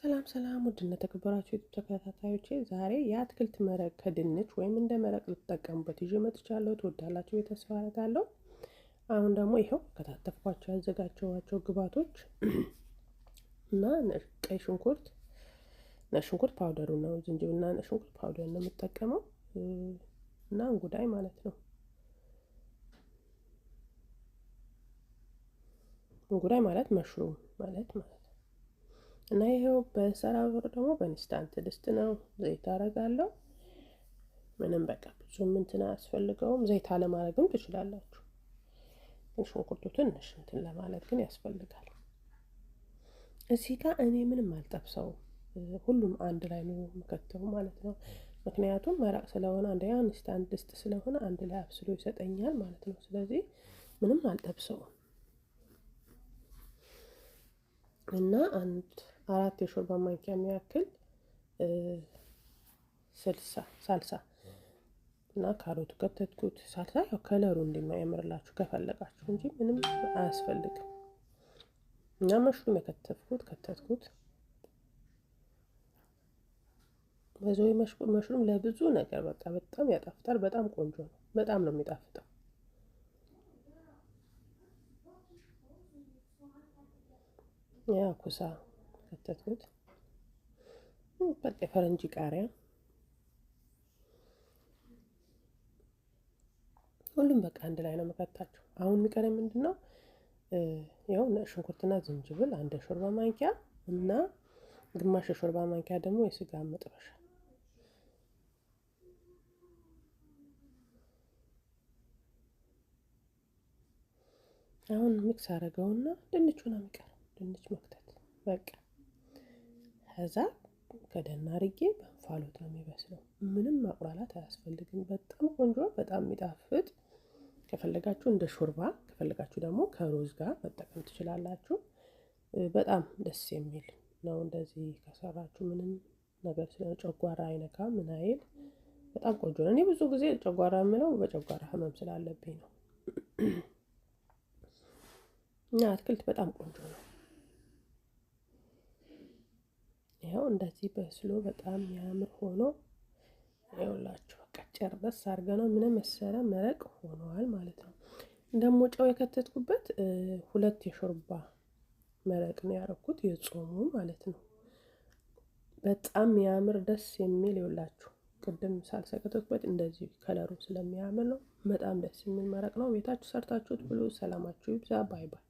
ሰላም ውድና የተከበራችሁ የዩቲዩብ ተከታታዮቼ ዛሬ የአትክልት መረቅ ከድንች ወይም እንደ መረቅ ልትጠቀሙበት ይዤ መጥቻለሁ። ትወዳላችሁ ተስፋ አደርጋለሁ። አሁን ደግሞ ይኸው ከታተፍኳቸው ያዘጋጀኋቸው ግብአቶች እና ቀይ ሽንኩርት ነጭ ሽንኩርት ፓውደሩ ነው፣ ዝንጅብልና ነጭ ሽንኩርት ፓውደር ነው የምጠቀመው እና እንጉዳይ ማለት ነው። እንጉዳይ ማለት መሽሩም ማለት እና ይሄው በሰራው ደግሞ በኢንስታንት ድስት ነው። ዘይት አደርጋለሁ። ምንም በቃ ብዙም እንትን አያስፈልገውም። ዘይት አለማድረግም ትችላላችሁ። ሽንኩርቱ ትንሽ እንትን ለማለት ግን ያስፈልጋል። እዚህ ጋር እኔ ምንም አልጠብሰውም። ሁሉም አንድ ላይ ነው የምከተው ማለት ነው። ምክንያቱም መረቅ ስለሆነ አንድ ኢንስታንት ድስት ስለሆነ አንድ ላይ አብስሎ ይሰጠኛል ማለት ነው። ስለዚህ ምንም አልጠብሰውም እና አንድ 4 የሾርባ ማንኪያ የሚያክል ሳልሳ እና ካሮቱ ከተትኩት። ሳልሳ ያው ከለሩ እንዲያምርላችሁ ከፈለጋችሁ እንጂ ምንም አያስፈልግም። እና መሽሩም ከተትኩት። በዚህ መሽሩም ለብዙ ነገር በቃ በጣም ያጣፍጣል። በጣም ቆንጆ ነው። በጣም ነው የሚጣፍጠው። ያ ኩሳ ከተትኩት። በቃ የፈረንጅ ቃሪያ ሁሉም በቃ አንድ ላይ ነው የምከታቸው። አሁን የሚቀረኝ ምንድነው? ያው ነጭ ሽንኩርትና ዝንጅብል አንድ የሾርባ ማንኪያ እና ግማሽ የሾርባ ማንኪያ ደግሞ የስጋ መጥበሻ። አሁን ሚክስ አደረገውና ድንቹ ነው የሚቀረው። ድንች መክተት በቃ ከዛ ከደና አድርጌ በእንፋሎት ነው የሚበስለው። ምንም ማቁላላት አያስፈልግም። በጣም ቆንጆ፣ በጣም የሚጣፍጥ። ከፈለጋችሁ እንደ ሾርባ፣ ከፈለጋችሁ ደግሞ ከሩዝ ጋር መጠቀም ትችላላችሁ። በጣም ደስ የሚል ነው። እንደዚህ ከሰራችሁ ምንም ነገር ጨጓራ አይነካም። ምን አይል በጣም ቆንጆ ነው። እኔ ብዙ ጊዜ ጨጓራ የምለው በጨጓራ ህመም ስላለብኝ ነው። እና አትክልት በጣም ቆንጆ ነው። ይኸው እንደዚህ በስሎ በጣም የሚያምር ሆኖ ይኸውላችሁ በቃ ጨርበስ አድርገነው ምን መሰለ መረቅ ሆኗል ማለት ነው። ደግሞ ጨው የከተትኩበት 2 የሾርባ መረቅ ነው ያደረኩት፣ የጾሙ ማለት ነው። በጣም የሚያምር ደስ የሚል ይኸውላችሁ ቅድም ሳልሰከተትኩበት እንደዚህ ከለሩ ስለሚያምር ነው። በጣም ደስ የሚል መረቅ ነው። ቤታችሁ ሰርታችሁት ብሉ። ሰላማችሁ ይብዛ። ባይ ባይ።